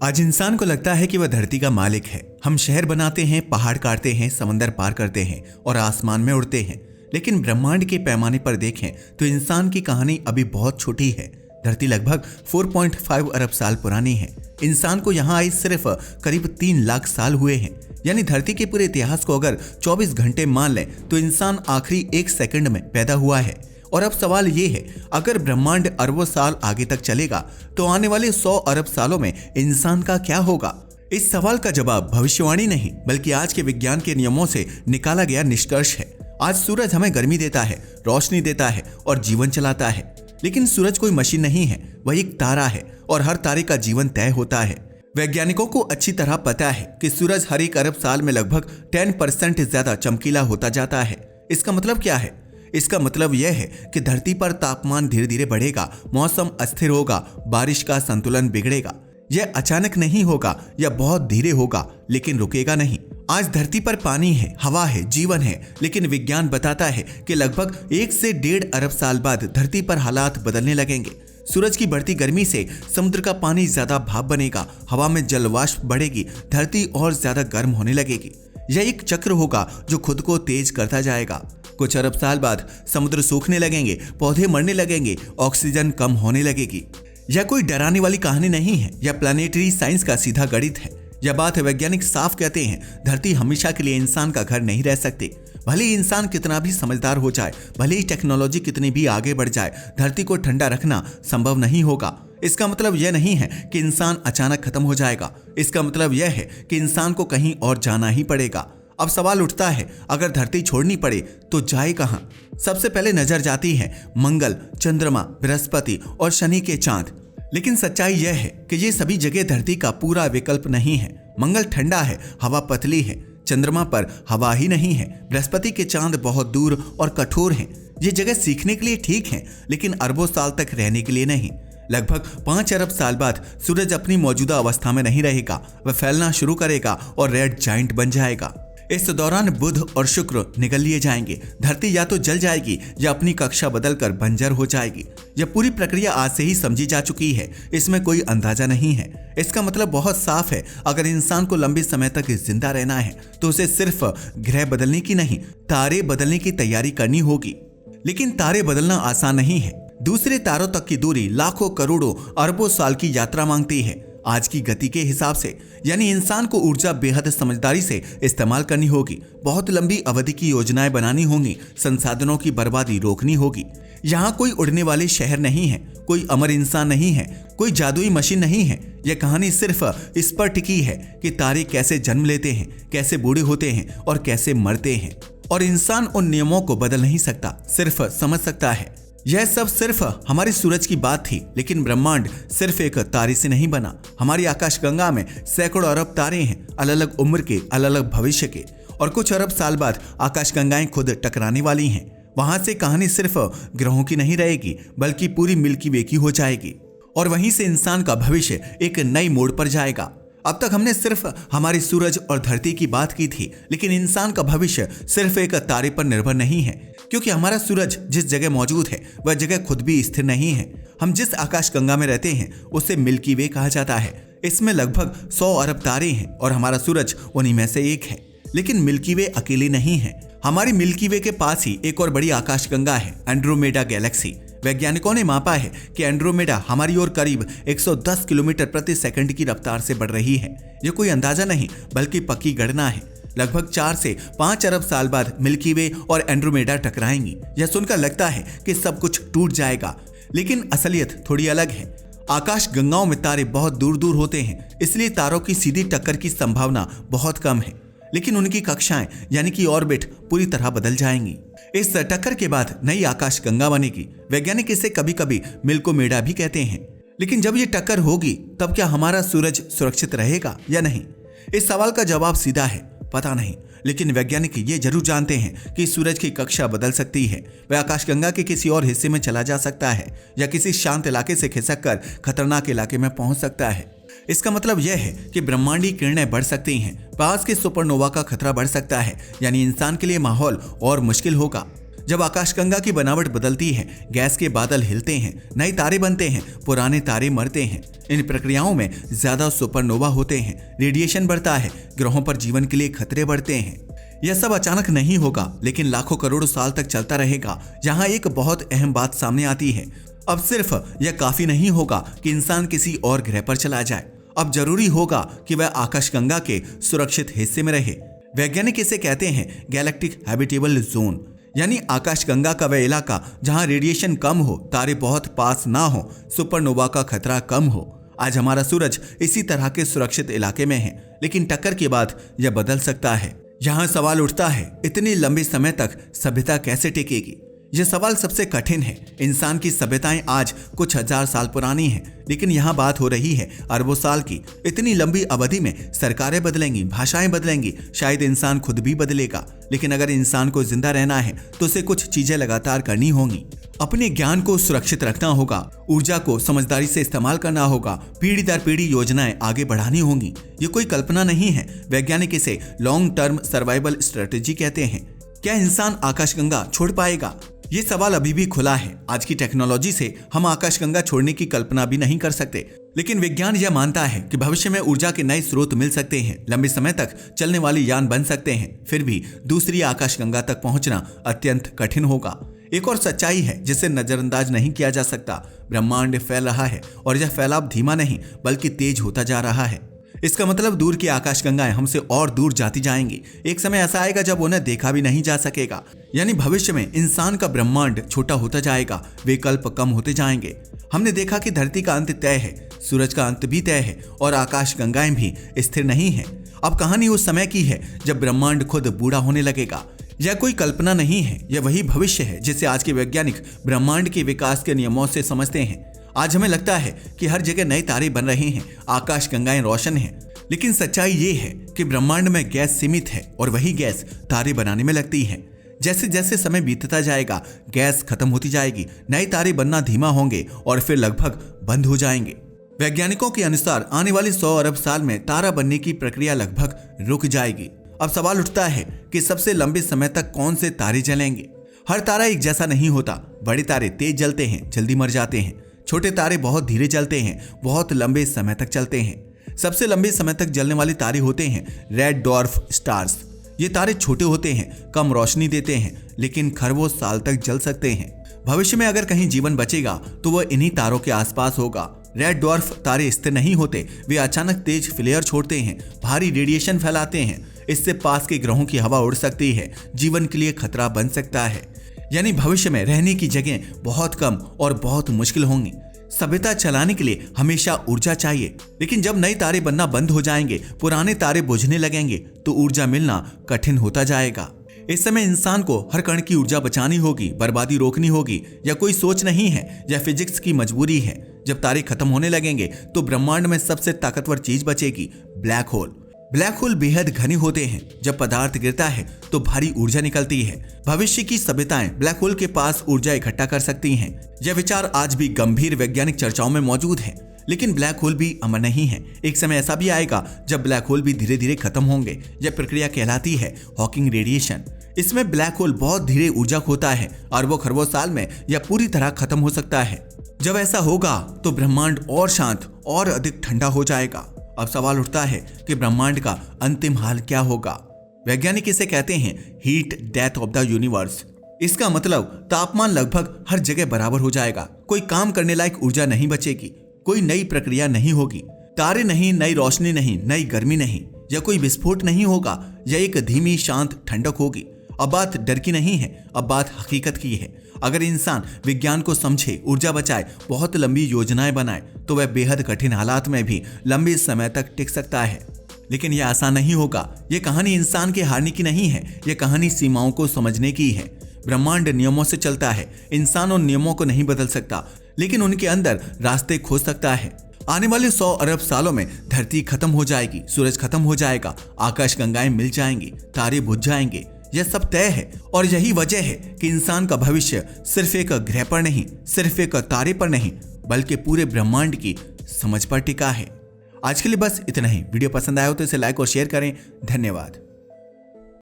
आज इंसान को लगता है कि वह धरती का मालिक है। हम शहर बनाते हैं, पहाड़ काटते हैं, समंदर पार करते हैं और आसमान में उड़ते हैं। लेकिन ब्रह्मांड के पैमाने पर देखें तो इंसान की कहानी अभी बहुत छोटी है। धरती लगभग 4.5 अरब साल पुरानी है। इंसान को यहाँ आए सिर्फ करीब 3 लाख साल हुए हैं। यानी धरती के पूरे इतिहास को अगर 24 घंटे मान लें तो इंसान आखिरी 1 सेकंड में पैदा हुआ है। और अब सवाल ये है, अगर ब्रह्मांड अरबों साल आगे तक चलेगा तो आने वाले 100 अरब सालों में इंसान का क्या होगा? इस सवाल का जवाब भविष्यवाणी नहीं बल्कि आज के विज्ञान के नियमों से निकाला गया निष्कर्ष है। आज सूरज हमें गर्मी देता है, रोशनी देता है और जीवन चलाता है। लेकिन सूरज कोई मशीन नहीं है, वह एक तारा है और हर तारे का जीवन तय होता है। वैज्ञानिकों को अच्छी तरह पता है कि सूरज हर 1 अरब साल में लगभग 10% ज्यादा चमकीला होता जाता है। इसका मतलब क्या है? इसका मतलब यह है कि धरती पर तापमान धीरे धीरे बढ़ेगा, मौसम अस्थिर होगा, बारिश का संतुलन बिगड़ेगा। यह अचानक नहीं होगा या बहुत धीरे होगा, लेकिन रुकेगा नहीं। आज धरती पर पानी है, हवा है, जीवन है, लेकिन विज्ञान बताता है कि लगभग 1 से 1.5 अरब साल बाद धरती पर हालात बदलने लगेंगे। सूरज की बढ़ती गर्मी से समुद्र का पानी ज्यादा भाप बनेगा, हवा में जलवाष्प बढ़ेगी, धरती और ज्यादा गर्म होने लगेगी। यह एक चक्र होगा जो खुद को तेज करता जाएगा। कुछ अरब साल बाद समुद्र सूखने लगेंगे, पौधे मरने लगेंगे, ऑक्सीजन कम होने लगेगी। यह कोई डराने वाली कहानी नहीं है, यह प्लानेटरी साइंस का सीधा गणित है। यह बात वैज्ञानिक साफ कहते हैं, धरती हमेशा के लिए इंसान का घर नहीं रह सकती। भले ही इंसान कितना भी समझदार हो जाए, भले ही टेक्नोलॉजी कितनी भी आगे बढ़ जाए, धरती को ठंडा रखना संभव नहीं होगा। इसका मतलब यह नहीं है कि इंसान अचानक खत्म हो जाएगा। इसका मतलब यह है कि इंसान को कहीं और जाना ही पड़ेगा। अब सवाल उठता है, अगर धरती छोड़नी पड़े तो जाए कहां? सबसे पहले नजर जाती है मंगल, चंद्रमा, बृहस्पति और शनि के चांद। लेकिन सच्चाई यह है कि ये सभी जगह धरती का पूरा विकल्प नहीं है। मंगल ठंडा है, हवा पतली है, चंद्रमा पर हवा ही नहीं है, बृहस्पति के चांद बहुत दूर और कठोर हैं। ये जगह सीखने के लिए ठीक है, लेकिन अरबों साल तक रहने के लिए नहीं। लगभग 5 अरब साल बाद सूरज अपनी मौजूदा अवस्था में नहीं रहेगा, वह फैलना शुरू करेगा और रेड जाइंट बन जाएगा। इस दौरान बुध और शुक्र निकल लिए जाएंगे। धरती या तो जल जाएगी या अपनी कक्षा बदलकर बंजर हो जाएगी। यह पूरी प्रक्रिया आज से ही समझी जा चुकी है, इसमें कोई अंदाजा नहीं है। इसका मतलब बहुत साफ है, अगर इंसान को लंबे समय तक जिंदा रहना है तो उसे सिर्फ ग्रह बदलने की नहीं, तारे बदलने की तैयारी करनी होगी। लेकिन तारे बदलना आसान नहीं है। दूसरे तारों तक की दूरी लाखों, करोड़ों, अरबों साल की यात्रा मांगती है। आज की गति के हिसाब से, यानी इंसान को ऊर्जा बेहद समझदारी से इस्तेमाल करनी होगी, बहुत लंबी अवधि की योजनाएं बनानी होंगी, संसाधनों की बर्बादी रोकनी होगी। यहाँ कोई उड़ने वाले शहर नहीं है, कोई अमर इंसान नहीं है, कोई जादुई मशीन नहीं है। यह कहानी सिर्फ इस पर टिकी है कि तारे कैसे जन्म लेते हैं, कैसे बूढ़े होते हैं और कैसे मरते हैं। और इंसान उन नियमों को बदल नहीं सकता, सिर्फ समझ सकता है। यह सब सिर्फ हमारे सूरज की बात थी, लेकिन ब्रह्मांड सिर्फ एक तारे से नहीं बना। हमारी आकाशगंगा में सैकड़ों अरब तारे हैं, अलग अलग उम्र के, अलग अलग भविष्य के। और कुछ अरब साल बाद आकाशगंगाएं खुद टकराने वाली हैं। वहां से कहानी सिर्फ ग्रहों की नहीं रहेगी, बल्कि पूरी मिल्की वे की हो जाएगी। और वहीं से इंसान का भविष्य एक नई मोड़ पर जाएगा। अब तक हमने सिर्फ हमारे सूरज और धरती की बात की थी, लेकिन इंसान का भविष्य सिर्फ एक तारे पर निर्भर नहीं है, क्योंकि हमारा सूरज जिस जगह मौजूद है वह जगह खुद भी स्थिर नहीं है। हम जिस आकाशगंगा में रहते हैं उसे मिल्की वे कहा जाता है। इसमें लगभग 100 अरब तारे हैं और हमारा सूरज उन्हीं में से एक है। लेकिन मिल्की वे अकेली नहीं है। हमारी मिल्की वे के पास ही एक और बड़ी आकाशगंगा है, एंड्रोमेडा गैलेक्सी। वैज्ञानिकों ने मापा है कि एंड्रोमेडा हमारी ओर करीब 110 किलोमीटर प्रति सेकंड की रफ्तार से बढ़ रही है। यह कोई अंदाजा नहीं बल्कि पक्की गणना है। लगभग 4 से 5 अरब साल बाद मिल्की वे और एंड्रोमेडा टकराएंगी। यह सुनकर लगता है कि सब कुछ टूट जाएगा, लेकिन असलियत थोड़ी अलग है। आकाश गंगाओं में तारे बहुत दूर दूर होते हैं, इसलिए तारों की सीधी टक्कर की संभावना बहुत कम है। लेकिन उनकी कक्षाएं यानी कि ऑर्बिट पूरी तरह बदल जाएंगी। इस टक्कर के बाद नई आकाश गंगा बनेगी। वैज्ञानिक इसे कभी कभी मिल्कोमेडा भी कहते हैं। लेकिन जब ये टक्कर होगी तब क्या हमारा सूरज सुरक्षित रहेगा या नहीं? इस सवाल का जवाब सीधा है, पता नहीं। लेकिन वैज्ञानिक ये जरूर जानते हैं कि सूरज की कक्षा बदल सकती है। वह आकाशगंगा के किसी और हिस्से में चला जा सकता है या किसी शांत इलाके से खिसक कर खतरनाक इलाके में पहुंच सकता है। इसका मतलब यह है कि ब्रह्मांडीय किरणें बढ़ सकती हैं, पास के सुपरनोवा का खतरा बढ़ सकता है, यानी इंसान के लिए माहौल और मुश्किल होगा। जब आकाशगंगा की बनावट बदलती है, गैस के बादल हिलते हैं, नए तारे बनते हैं, पुराने तारे मरते हैं। इन प्रक्रियाओं में ज्यादा सुपरनोवा होते हैं, रेडिएशन बढ़ता है, ग्रहों पर जीवन के लिए खतरे बढ़ते हैं। यह सब अचानक नहीं होगा, लेकिन लाखों करोड़ों साल तक चलता रहेगा। यहाँ एक बहुत अहम बात सामने आती है। अब सिर्फ यह काफी नहीं होगा कि इंसान किसी और ग्रह पर चला जाए। अब जरूरी होगा कि वह आकाशगंगा के सुरक्षित हिस्से में रहे। वैज्ञानिक इसे कहते हैं गैलेक्टिक हैबिटेबल जोन, यानी आकाशगंगा का वह इलाका जहां रेडिएशन कम हो, तारे बहुत पास ना हो, सुपरनोवा का खतरा कम हो। आज हमारा सूरज इसी तरह के सुरक्षित इलाके में है, लेकिन टक्कर के बाद यह बदल सकता है। यहाँ सवाल उठता है, इतने लंबे समय तक सभ्यता कैसे टिकेगी? यह सवाल सबसे कठिन है। इंसान की सभ्यताएं आज कुछ हजार साल पुरानी हैं, लेकिन यहाँ बात हो रही है अरबों साल की। इतनी लंबी अवधि में सरकारें बदलेंगी, भाषाएं बदलेंगी, शायद इंसान खुद भी बदलेगा। लेकिन अगर इंसान को जिंदा रहना है तो उसे कुछ चीजें लगातार करनी होंगी। अपने ज्ञान को सुरक्षित रखना होगा, ऊर्जा को समझदारी से इस्तेमाल करना होगा, पीढ़ी दर पीढ़ी योजनाएं आगे बढ़ानी होंगी। ये कोई कल्पना नहीं है, वैज्ञानिक इसे लॉन्ग टर्म सर्वाइवल स्ट्रेटेजी कहते हैं। क्या इंसान आकाशगंगा छोड़ पाएगा? ये सवाल अभी भी खुला है। आज की टेक्नोलॉजी से हम आकाशगंगा छोड़ने की कल्पना भी नहीं कर सकते, लेकिन विज्ञान यह मानता है कि भविष्य में ऊर्जा के नए स्रोत मिल सकते हैं, लंबे समय तक चलने वाले यान बन सकते हैं। फिर भी दूसरी आकाशगंगा तक पहुंचना अत्यंत कठिन होगा। एक और सच्चाई है जिसे नजरअंदाज नहीं किया जा सकता। ब्रह्मांड फैल रहा है और यह फैलाव धीमा नहीं बल्कि तेज होता जा रहा है। इसका मतलब दूर की आकाशगंगाएं हमसे और दूर जाती जाएंगी। एक समय ऐसा आएगा जब उन्हें देखा भी नहीं जा सकेगा। यानी भविष्य में इंसान का ब्रह्मांड छोटा होता जाएगा, विकल्प कम होते जाएंगे। हमने देखा कि धरती का अंत तय है, सूरज का अंत भी तय है और आकाशगंगाएं भी स्थिर नहीं है। अब कहानी उस समय की है जब ब्रह्मांड खुद बूढ़ा होने लगेगा। यह कोई कल्पना नहीं है, यह वही भविष्य है जिसे आज के वैज्ञानिक ब्रह्मांड के विकास के नियमों से समझते हैं। आज हमें लगता है कि हर जगह नए तारे बन रहे हैं, आकाशगंगाएं रोशन हैं, लेकिन सच्चाई ये है कि ब्रह्मांड में गैस सीमित है और वही गैस तारे बनाने में लगती है। जैसे जैसे समय बीतता जाएगा, गैस खत्म होती जाएगी, नए तारे बनना धीमा होंगे और फिर लगभग बंद हो जाएंगे। वैज्ञानिकों के अनुसार आने वाले 100 अरब साल में तारा बनने की प्रक्रिया लगभग रुक जाएगी। अब सवाल उठता है कि सबसे लंबे समय तक कौन से तारे जलेंगे? हर तारा एक जैसा नहीं होता। बड़े तारे तेज जलते हैं, जल्दी मर जाते हैं। छोटे तारे बहुत धीरे जलते हैं, बहुत लंबे समय तक चलते हैं। सबसे लंबे समय तक जलने वाले तारे होते हैं रेड डॉर्फ स्टार्स। ये तारे छोटे होते हैं, कम रोशनी देते हैं, लेकिन खरबों साल तक जल सकते हैं। भविष्य में अगर कहीं जीवन बचेगा तो वह इन्हीं तारों के आसपास होगा। रेड डॉर्फ तारे स्थिर नहीं होते, वे अचानक तेज फ्लेयर छोड़ते हैं, भारी रेडिएशन फैलाते हैं। इससे पास के ग्रहों की हवा उड़ सकती है, जीवन के लिए खतरा बन सकता है। यानी भविष्य में रहने की जगह बहुत कम और बहुत मुश्किल होंगी। सभ्यता चलाने के लिए हमेशा ऊर्जा चाहिए, लेकिन जब नए तारे बनना बंद हो जाएंगे, पुराने तारे बुझने लगेंगे, तो ऊर्जा मिलना कठिन होता जाएगा। इस समय इंसान को हर कण की ऊर्जा बचानी होगी, बर्बादी रोकनी होगी। यह कोई सोच नहीं है, यह फिजिक्स की मजबूरी है। जब तारे खत्म होने लगेंगे तो ब्रह्मांड में सबसे ताकतवर चीज बचेगी, ब्लैक होल। ब्लैक होल बेहद घने होते हैं। जब पदार्थ गिरता है तो भारी ऊर्जा निकलती है। भविष्य की सभ्यताएं ब्लैक होल के पास ऊर्जा इकट्ठा कर सकती हैं। यह विचार आज भी गंभीर वैज्ञानिक चर्चाओं में मौजूद है। लेकिन ब्लैक होल भी अमर नहीं है। एक समय ऐसा भी आएगा जब ब्लैक होल भी धीरे धीरे खत्म होंगे। यह प्रक्रिया कहलाती है हॉकिंग रेडिएशन। इसमें ब्लैक होल बहुत धीरे ऊर्जा खोता है, अरबों खरबों साल में यह पूरी तरह खत्म हो सकता है। जब ऐसा होगा तो ब्रह्मांड और शांत और अधिक ठंडा हो जाएगा। अब सवाल उठता है कि ब्रह्मांड का अंतिम हाल क्या होगा? वैज्ञानिक इसे कहते हैं heat death of the universe. इसका मतलब तापमान लगभग हर जगह बराबर हो जाएगा। कोई काम करने लायक ऊर्जा नहीं बचेगी, कोई नई प्रक्रिया नहीं होगी, तारे नहीं, नई रोशनी नहीं, नई गर्मी नहीं, या कोई विस्फोट नहीं होगा। यह एक धीमी शांत ठंडक होगी। अब बात डर की नहीं है, अब बात हकीकत की है। अगर इंसान विज्ञान को समझे, ऊर्जा बचाए, बहुत लंबी योजनाएं बनाए, तो वह बेहद कठिन हालात में भी लंबे समय तक टिक सकता है। लेकिन यह आसान नहीं होगा। यह कहानी इंसान के हारने की नहीं है, यह कहानी सीमाओं को समझने की है। ब्रह्मांड नियमों से चलता है। इंसान उन नियमों को नहीं बदल सकता, लेकिन उनके अंदर रास्ते खोज सकता है। आने वाले 100 अरब सालों में धरती खत्म हो जाएगी, सूरज खत्म हो जाएगा, आकाशगंगाएं मिल जाएंगी, तारे बुझ जाएंगे। यह सब तय है और यही वजह है कि इंसान का भविष्य सिर्फ एक ग्रह पर नहीं, सिर्फ एक तारे पर नहीं, बल्कि पूरे ब्रह्मांड की समझ पर टिका है। आज के लिए बस इतना ही। वीडियो पसंद आया हो तो इसे लाइक और शेयर करें। धन्यवाद।